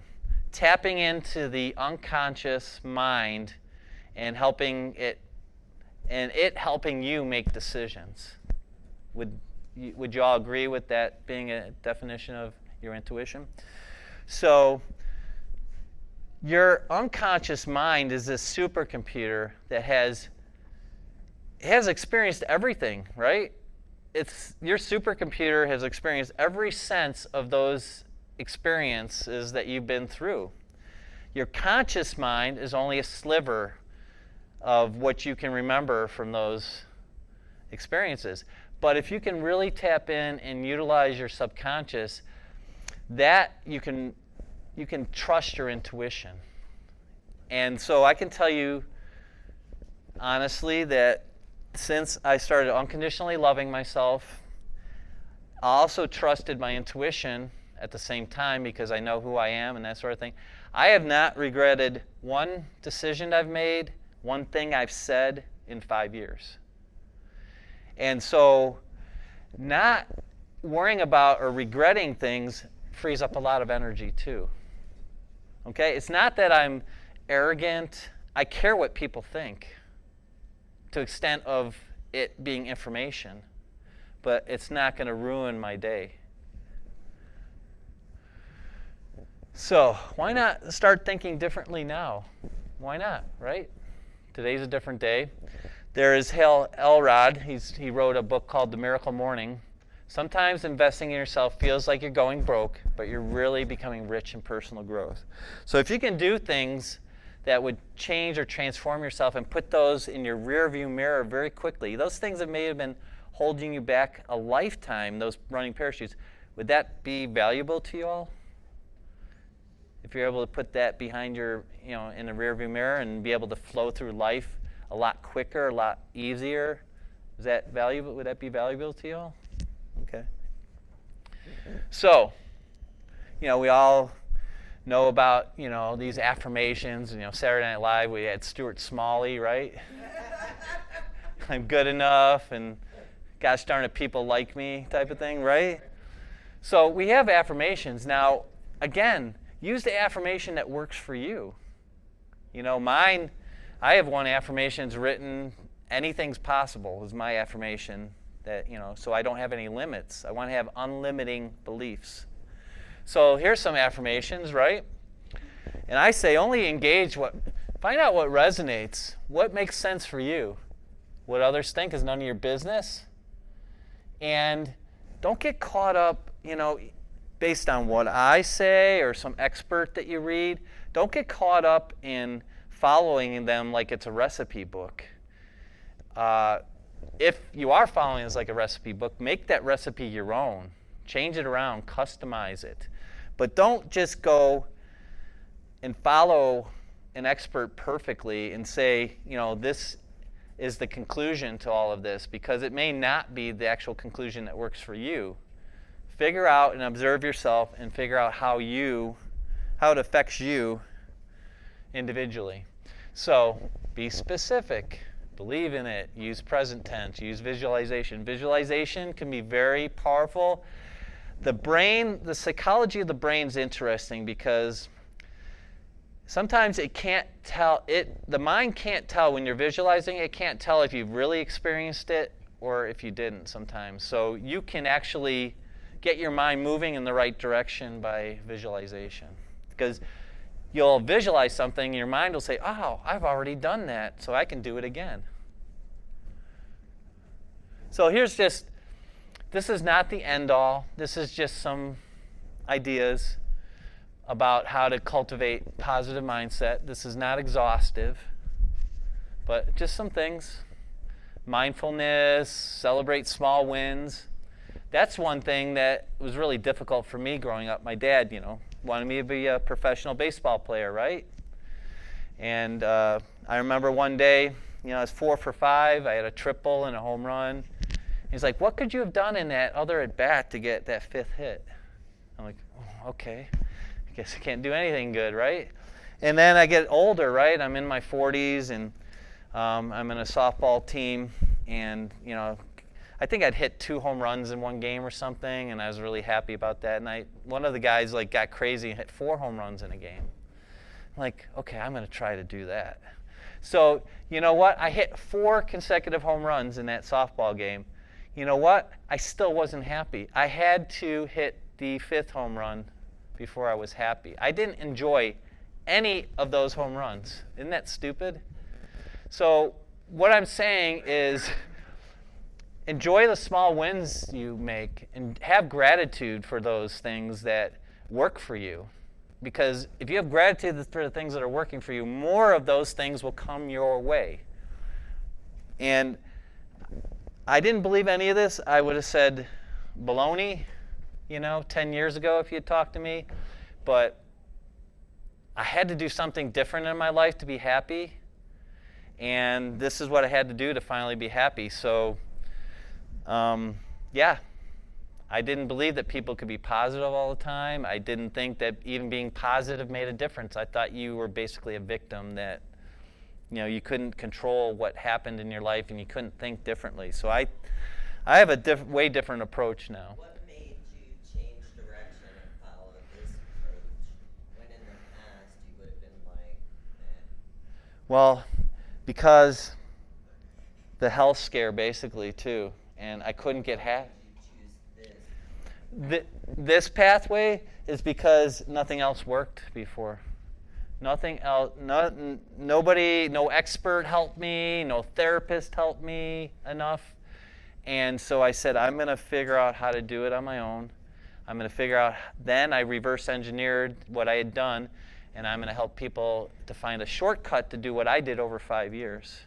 Tapping into the unconscious mind and helping it you make decisions. Would you all agree with that being a definition of your intuition? So your unconscious mind is this supercomputer that has experienced everything, right? Your supercomputer has experienced every sense of those experiences that you've been through. Your conscious mind is only a sliver of what you can remember from those experiences. But if you can really tap in and utilize your subconscious, that you can trust your intuition. And so I can tell you honestly that since I started unconditionally loving myself, I also trusted my intuition at the same time because I know who I am and that sort of thing. I have not regretted one decision I've made, one thing I've said in 5 years. And so not worrying about or regretting things frees up a lot of energy too. Okay? It's not that I'm arrogant. I care what people think to the extent of it being information, but it's not going to ruin my day. So why not start thinking differently now? Why not, right? Today's a different day. There is Hal Elrod. He wrote a book called The Miracle Morning. Sometimes investing in yourself feels like you're going broke, but you're really becoming rich in personal growth. So if you can do things that would change or transform yourself and put those in your rearview mirror very quickly, those things that may have been holding you back a lifetime, those running parachutes, would that be valuable to you all? If you're able to put that behind your, in the rearview mirror and be able to flow through life a lot quicker, a lot easier, is that valuable? Would that be valuable to you all? Okay. So, we all know about, these affirmations. Saturday Night Live, we had Stuart Smalley, right? I'm good enough, and gosh darn it, people like me type of thing, right? So we have affirmations. Now, again, use the affirmation that works for you. Mine, I have one affirmation that's written, anything's possible is my affirmation that, so I don't have any limits. I want to have unlimiting beliefs. So here's some affirmations, right? And I say only find out what resonates, what makes sense for you. What others think is none of your business. And don't get caught up, based on what I say or some expert that you read. Don't get caught up in following them like it's a recipe book. If you are following this like a recipe book, make that recipe your own. Change it around, customize it. But don't just go and follow an expert perfectly and say, this is the conclusion to all of this, because it may not be the actual conclusion that works for you. Figure out and observe yourself and figure out how it affects you individually. So be specific. Believe in it. Use present tense. Use visualization. Visualization can be very powerful. The psychology of the brain is interesting because sometimes it can't tell, the mind can't tell when you're visualizing, it can't tell if you've really experienced it or if you didn't sometimes. So you can actually get your mind moving in the right direction by visualization. Because you'll visualize something and your mind will say, oh, I've already done that, so I can do it again. So this is not the end all. This is just some ideas about how to cultivate positive mindset. This is not exhaustive, but just some things. Mindfulness, celebrate small wins. That's one thing that was really difficult for me growing up. My dad, wanted me to be a professional baseball player, right? And I remember one day, I was 4 for 5. I had a triple and a home run. He's like, what could you have done in that other at-bat to get that 5th hit? I'm like, oh, okay. I guess I can't do anything good, right? And then I get older, right? I'm in my 40s, and I'm in a softball team, and I think I'd hit 2 home runs in one game or something, and I was really happy about that. And one of the guys got crazy and hit 4 home runs in a game. I'm like, okay, I'm going to try to do that. So you know what? I hit 4 consecutive home runs in that softball game. You know what? I still wasn't happy. I had to hit the 5th home run before I was happy. I didn't enjoy any of those home runs. Isn't that stupid? So what I'm saying is enjoy the small wins you make and have gratitude for those things that work for you. Because if you have gratitude for the things that are working for you, more of those things will come your way. And I didn't believe any of this. I would have said baloney, 10 years ago if you had talked to me. But I had to do something different in my life to be happy. And this is what I had to do to finally be happy. So, yeah. I didn't believe that people could be positive all the time. I didn't think that even being positive made a difference. I thought you were basically a victim, that you couldn't control what happened in your life and you couldn't think differently. So I have a way different approach now. What made you change direction and follow this approach when in the past you would have been like, Well, because the health scare basically too, and I couldn't get happy. This pathway is because nothing else worked before. Nothing else, nobody, no expert helped me, no therapist helped me enough. And so I said, I'm going to figure out how to do it on my own. I'm going to figure out, then I reverse engineered what I had done, and I'm going to help people to find a shortcut to do what I did over 5 years.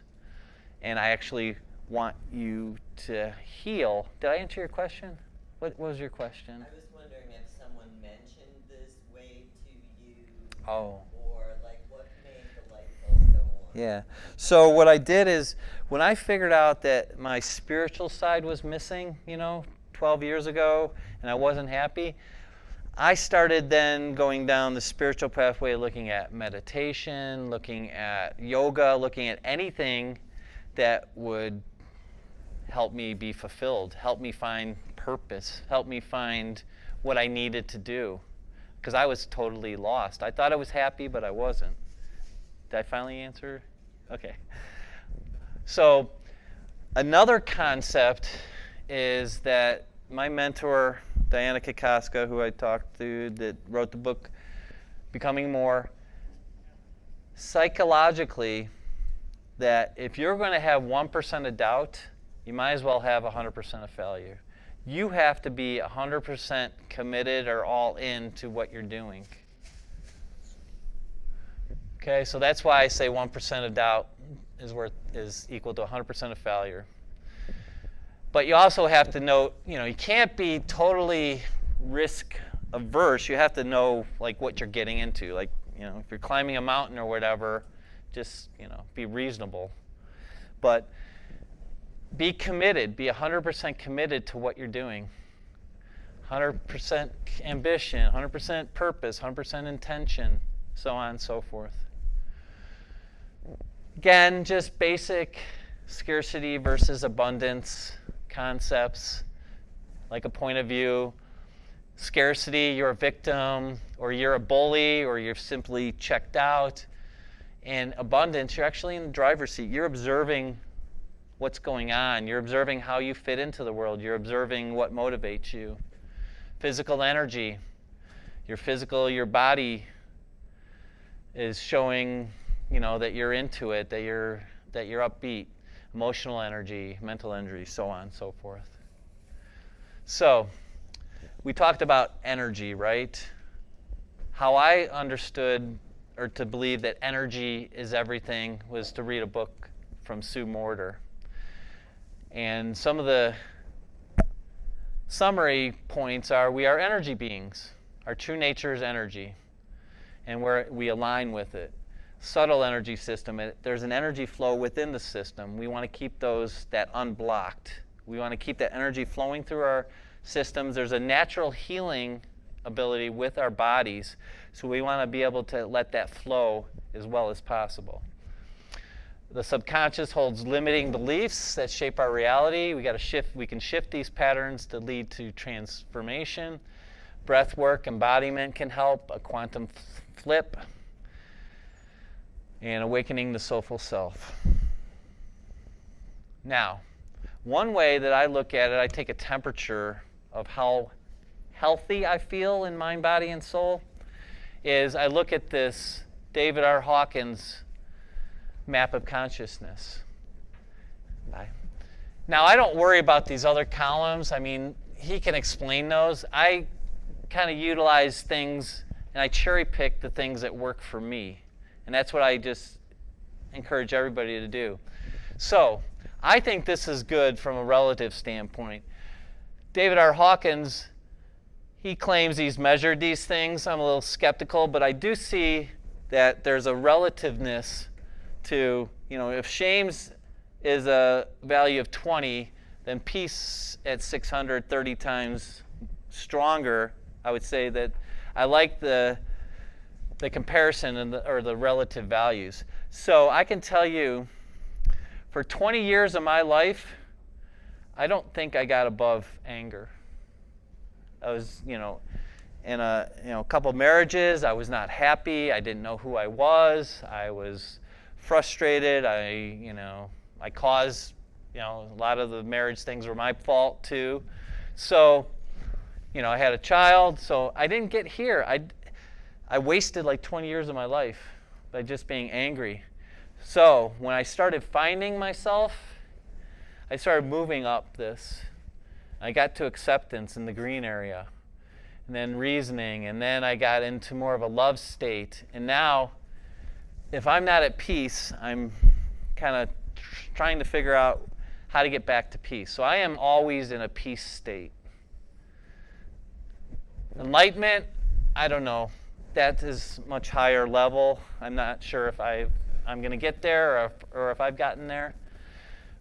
And I actually want you to heal. Did I answer your question? What was your question? I was wondering if someone mentioned this way to you. Oh. Or what made the light bulb go on? Yeah. So what I did is, when I figured out that my spiritual side was missing, 12 years ago, and I wasn't happy, I started then going down the spiritual pathway, looking at meditation, looking at yoga, looking at anything that would help me be fulfilled, help me find purpose, help me find what I needed to do. Because I was totally lost. I thought I was happy, but I wasn't. Did I finally answer? Okay. So another concept is that my mentor, Diana Kikoska, who I talked to, that wrote the book Becoming More, psychologically, that if you're going to have 1% of doubt, you might as well have 100% of failure. You have to be 100% committed or all in to what you're doing. Okay, so that's why I say 1% of doubt is equal to 100% of failure. But you also have to know, you can't be totally risk averse. You have to know what you're getting into. If you're climbing a mountain or whatever, just be reasonable. But be committed. Be 100% committed to what you're doing. 100% ambition, 100% purpose, 100% intention, so on and so forth. Again, just basic scarcity versus abundance concepts, like a point of view. scarcity, you're a victim, or you're a bully, or you're simply checked out. And abundance, you're actually in the driver's seat. You're observing what's going on. You're observing how you fit into the world. You're observing what motivates you. Physical energy, your body is showing, that you're into it, that you're upbeat. Emotional energy, mental energy, so on and so forth. So, we talked about energy, right? How I understood or to believe that energy is everything was to read a book from Sue Morter. And some of the summary points are we are energy beings. Our true nature is energy, and we align with it. Subtle energy system, there's an energy flow within the system. We want to keep that unblocked. We want to keep that energy flowing through our systems. There's a natural healing ability with our bodies, so we want to be able to let that flow as well as possible. The subconscious holds limiting beliefs that shape our reality. We can shift these patterns to lead to transformation. Breath work, embodiment can help, a quantum flip, and awakening the soulful self. Now, one way that I look at it, I take a temperature of how healthy I feel in mind, body, and soul, is I look at this David R. Hawkins map of consciousness. Now, I don't worry about these other columns. I mean, he can explain those. I kind of utilize things, and I cherry pick the things that work for me. And that's what I just encourage everybody to do. So, I think this is good from a relative standpoint. David R. Hawkins, he claims he's measured these things. I'm a little skeptical, but I do see that there's a relativeness to, if shame's is a value of 20, then peace at 630 times stronger. I would say that I like the comparison or the relative values. So I can tell you, for 20 years of my life, I don't think I got above anger. I was, in a couple marriages, I was not happy. I didn't know who I was. I was frustrated. I caused, a lot of the marriage things were my fault too. So, I had a child. So I didn't get here. I wasted like 20 years of my life by just being angry. So when I started finding myself, I started moving up this. I got to acceptance in the green area, and then reasoning, and then I got into more of a love state. And now, if I'm not at peace, I'm kind of trying to figure out how to get back to peace. So I am always in a peace state. Enlightenment, I don't know. That is much higher level. I'm not sure if I'm going to get there or if I've gotten there.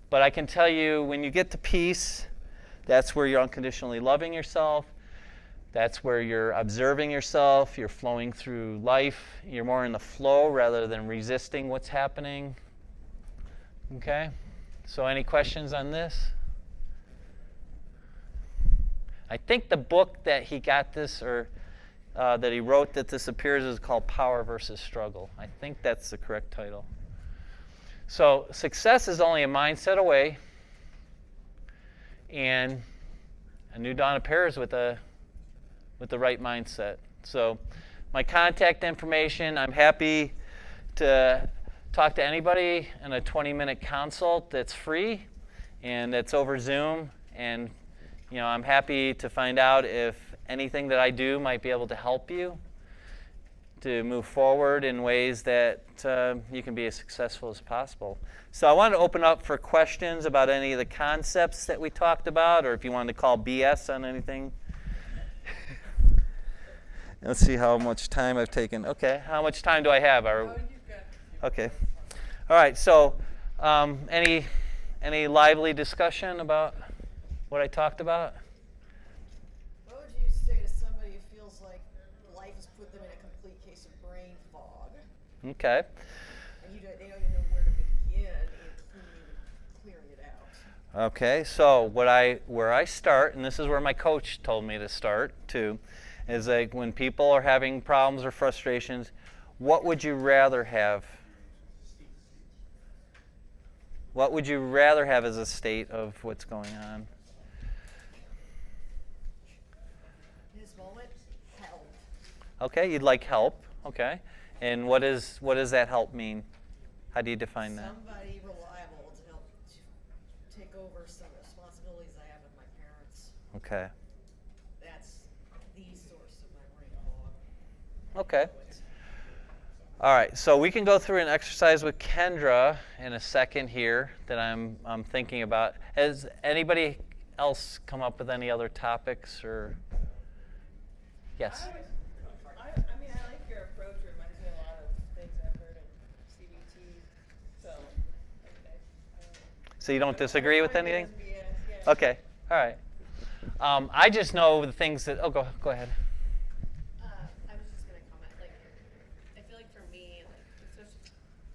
But I can tell you, when you get to peace, that's where you're unconditionally loving yourself. That's where you're observing yourself. You're flowing through life. You're more in the flow rather than resisting what's happening. Okay? So any questions on this? I think the book that he got this, or that he wrote that this appears, is called Power versus Struggle. I think that's the correct title. So success is only a mindset away, and a new dawn appears with the right mindset. So my contact information, I'm happy to talk to anybody in a 20-minute consult that's free, and that's over Zoom. And I'm happy to find out if anything that I do might be able to help you to move forward in ways that you can be as successful as possible. So I wanted to open up for questions about any of the concepts that we talked about, or if you wanted to call BS on anything. Let's see how much time I've taken. Okay, how much time do I have? Okay. All right, so any lively discussion about what I talked about? What would you say to somebody who feels like life has put them in a complete case of brain fog? Okay. And they don't even know where to begin in clearing it out. Okay, so where I start, and this is where my coach told me to start too, is like when people are having problems or frustrations, what would you rather have? What would you rather have as a state of what's going on? In this moment, help. Okay, you'd like help. Okay, and what does that help mean? How do you define that? Somebody reliable to help to take over some responsibilities I have with my parents. Okay. That's the source of my brain fog. Okay. All right, so we can go through an exercise with Kendra in a second here that I'm thinking about. Has anybody else come up with any other topics or? Yes. I mean, I like your approach. It reminds me of a lot of things I've heard in CBT. So, okay. So you don't disagree with anything? Yeah. Okay. All right. I just know the things that. Oh, go ahead. I was just gonna comment, like, I feel like for me, like, especially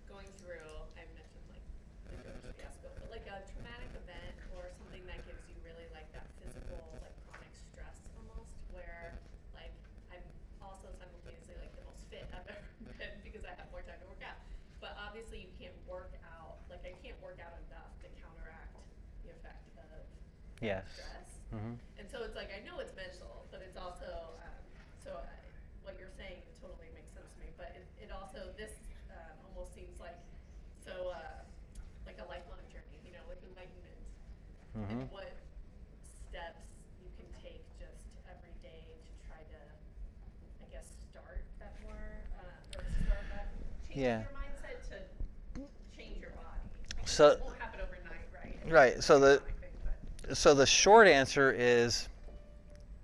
going through, I mentioned like the fiasco, but like a traumatic event or something that gives you really like that physical, like chronic stress almost, where like I'm also simultaneously like the most fit I've ever been because I have more time to work out. But obviously you can't work out, like I can't work out enough to counteract the effect of Yes. stress. Mm-hmm. And so it's like, I know it's mental, but it's also, what you're saying totally makes sense to me. But it also, this almost seems like like a lifelong journey, you know, like enlightenment. Mm-hmm. And what steps you can take just every day to try to, I guess, start that change Yeah. your mindset to change your body. So- It won't happen overnight, right? Right, so the- Economic thing, but- So the short answer is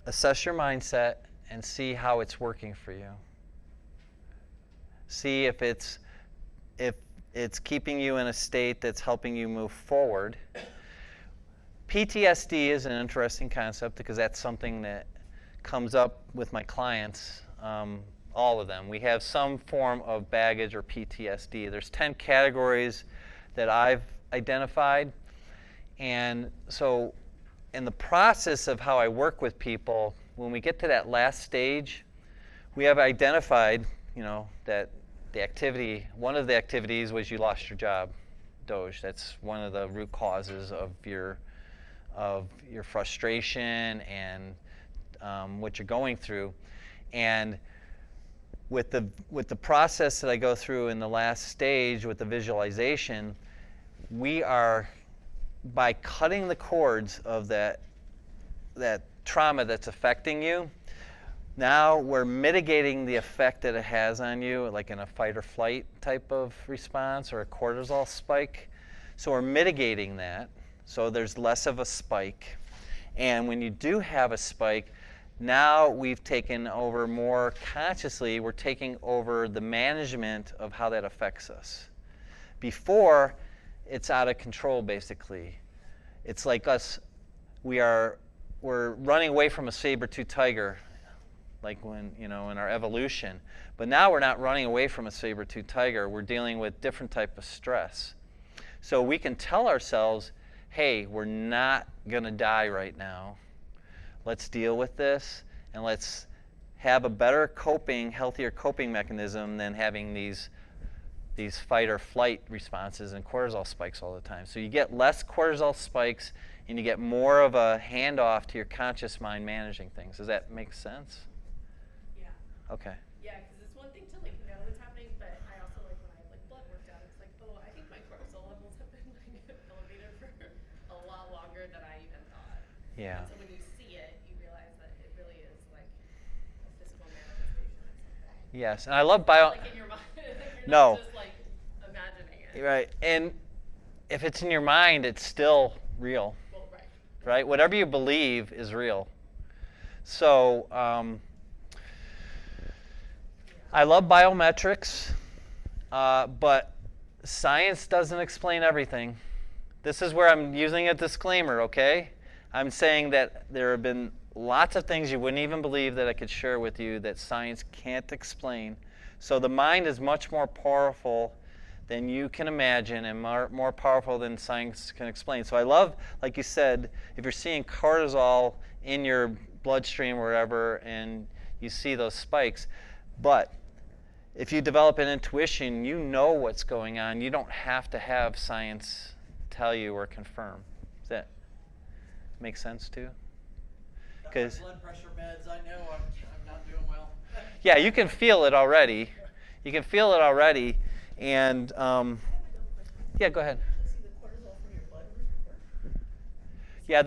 assess your mindset and see how it's working for you. See if it's keeping you in a state that's helping you move forward. PTSD is an interesting concept because that's something that comes up with my clients, all of them. We have some form of baggage or PTSD. There's 10 categories that I've identified. And so in the process of how I work with people, when we get to that last stage, we have identified, that one of the activities was you lost your job, Doge. That's one of the root causes of your frustration and what you're going through. And with the process that I go through in the last stage with the visualization, we are, by cutting the cords of that trauma that's affecting you, now we're mitigating the effect that it has on you, like in a fight or flight type of response or a cortisol spike. So we're mitigating that, so there's less of a spike. And when you do have a spike, now we've taken over more consciously, we're taking over the management of how that affects us. Before, it's out of control, basically. It's like we're running away from a saber-toothed tiger, like when, in our evolution. But now we're not running away from a saber-toothed tiger. We're dealing with different type of stress. So we can tell ourselves, hey, we're not going to die right now. Let's deal with this, and let's have a better healthier coping mechanism than having these fight or flight responses and cortisol spikes all the time. So you get less cortisol spikes and you get more of a handoff to your conscious mind managing things. Does that make sense? Yeah. Okay. Yeah, because it's one thing to like know what's happening, but I also like when I have like blood work done, it's like, oh, I think my cortisol levels have been like elevated for a lot longer than I even thought. Yeah. And so when you see it, you realize that it really is like a physical manifestation of something. Yes, and I love Like in your mind, you're No. not just like imagining it. Right, and if it's in your mind, it's still real. Well, right. Right? Whatever you believe is real. So I love biometrics, but science doesn't explain everything. This is where I'm using a disclaimer, okay? I'm saying that there have been lots of things you wouldn't even believe that I could share with you that science can't explain. So the mind is much more powerful than you can imagine and more powerful than science can explain. So I love, like you said, if you're seeing cortisol in your bloodstream or wherever and you see those spikes, but if you develop an intuition, you know what's going on. You don't have to have science tell you or confirm. Does that make sense too? Because blood pressure meds, I know I'm not doing well. yeah, you can feel it already. You can feel it already, and yeah, go ahead. Yeah,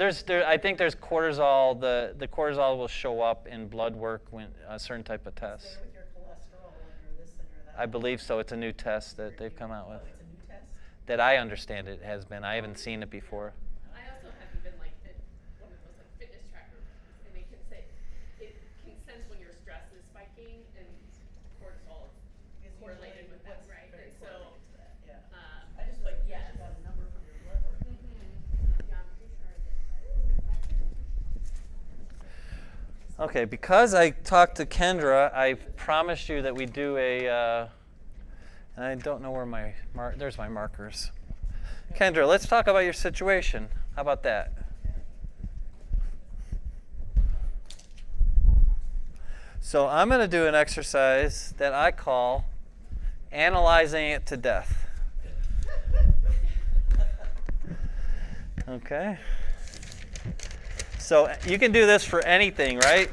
I think there's cortisol. The cortisol will show up in blood work when a certain type of test. With your cholesterol and your this and your that. I believe so. It's a new test that they've come out with. Oh, it's a new test? That I understand it has been. I haven't seen it before. I also have even like one of those like fitness trackers, and they can say it can sense when your stress is spiking, and cortisol is correlated with that, right? And so, Yeah. I just like, yes. you got a number from your blood work. Yeah, I'm pretty sure I did. Okay, because I talked to Kendra, I promised you that we do a, and I don't know where my, there's my markers. Kendra, let's talk about your situation. How about that? So I'm going to do an exercise that I call analyzing it to death. Okay? So you can do this for anything, right?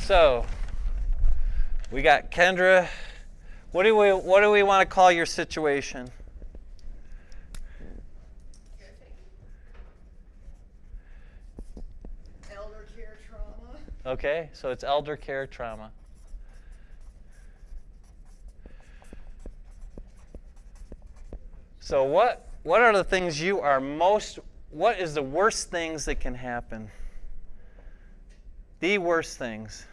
So we got Kendra. What do we want to call your situation? Elder care trauma. Okay, so it's elder care trauma. So what are the things you are what is the worst things that can happen? The worst things.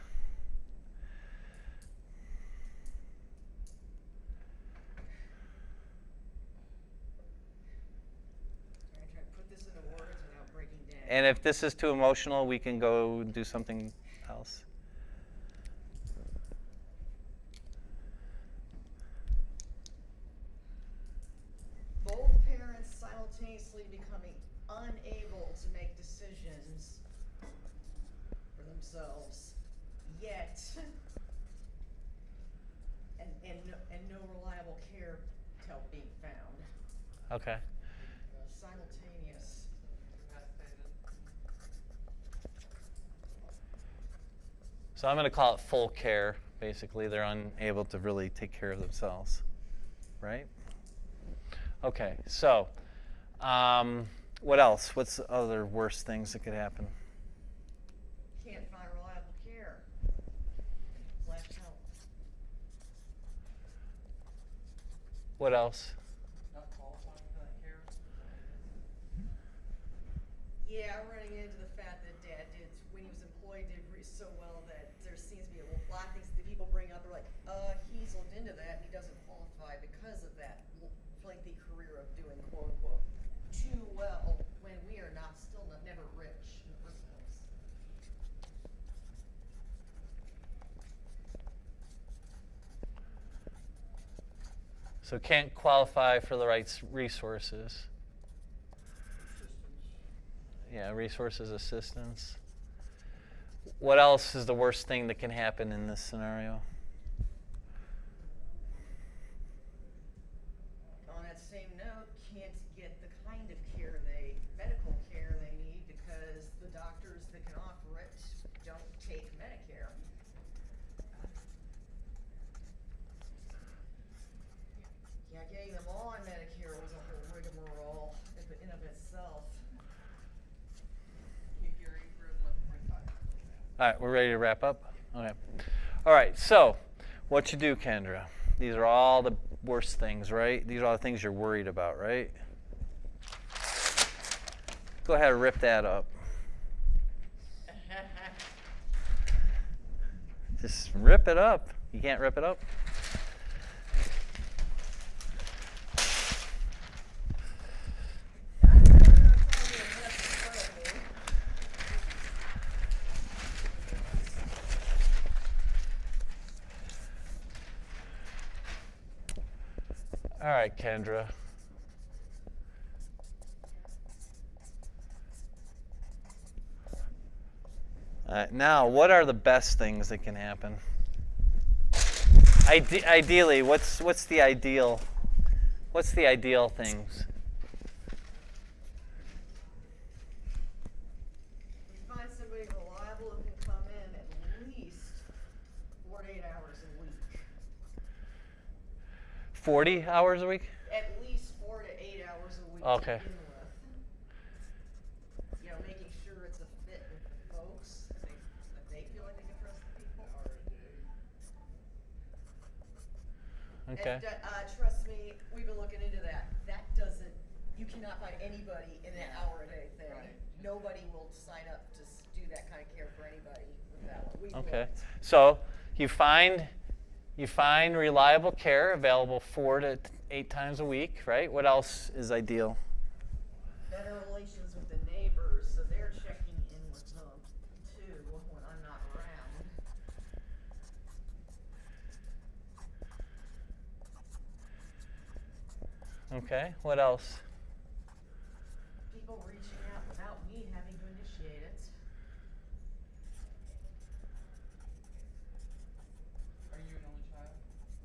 I'm gonna try to put this into words without breaking down. And if this is too emotional, we can go do something else. Both parents simultaneously becoming unable to make decisions for themselves, yet, and no reliable care help being found. Okay. Simultaneous. So I'm going to call it full care. Basically, they're unable to really take care of themselves, right? Okay, so what else? What's the other worst things that could happen? Can't find reliable care. Lack help. What else? Not qualifying for that care. Yeah, I'm running into the fact that Dad did, when he was employed, did so well that there seems to be a lot of things that people bring up. They're like, he's looked into that and he doesn't qualify because of that lengthy career of doing quote unquote too well when we are never rich in the first place. So can't qualify for the right resources. Yeah, resources, assistance. What else is the worst thing that can happen in this scenario? On that same note, can't get the kind of medical care they need because the doctors that can offer it don't take Medicare. Yeah, getting them all on Medicare was a whole rigmarole in of itself. All right, we're ready to wrap up? Okay. All right, so what you do, Kendra. These are all the worst things, right? These are all the things you're worried about, right? Go ahead and rip that up. Just rip it up. You can't rip it up? right, Kendra. All right, now, what are the best things that can happen? Ideally, what's the ideal? What's the ideal things? We find somebody reliable who can come in at least 4 to 8 hours a week. 40 hours a week? At least 4 to 8 hours a week Okay. to begin with. You know, making sure it's a fit with the folks, that they feel like they can trust the people. Okay. And, trust me, we've been looking into that. That doesn't, you cannot find anybody in that hour a day thing. Nobody will sign up to do that kind of care for anybody with that one. We've Okay. looked. So you find reliable care available 4 to 8 times a week, right? What else is ideal? Better relations with the neighbors, so they're checking in with them too when I'm not around. Okay. What else? People reaching out without me having to initiate it. Are you an only child?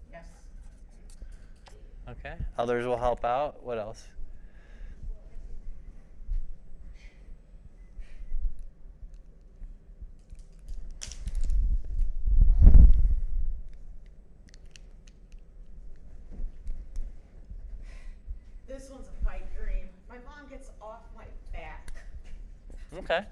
Yes. Okay. Others will help out. What else? This one's a pipe dream. My mom gets off my back. Okay.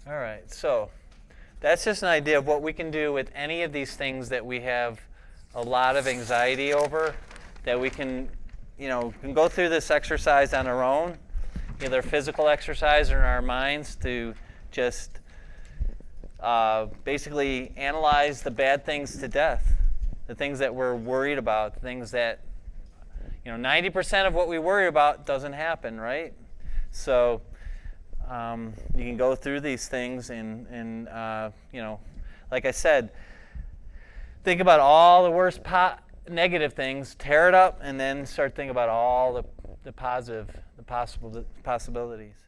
All right, so that's just an idea of what we can do with any of these things that we have a lot of anxiety over, that we can, can go through this exercise on our own, either physical exercise or in our minds, to just basically analyze the bad things to death, the things that we're worried about, the things that, 90% of what we worry about doesn't happen, right? So you can go through these things and like I said, think about all the worst negative things, tear it up, and then start thinking about all the positive, the possibilities.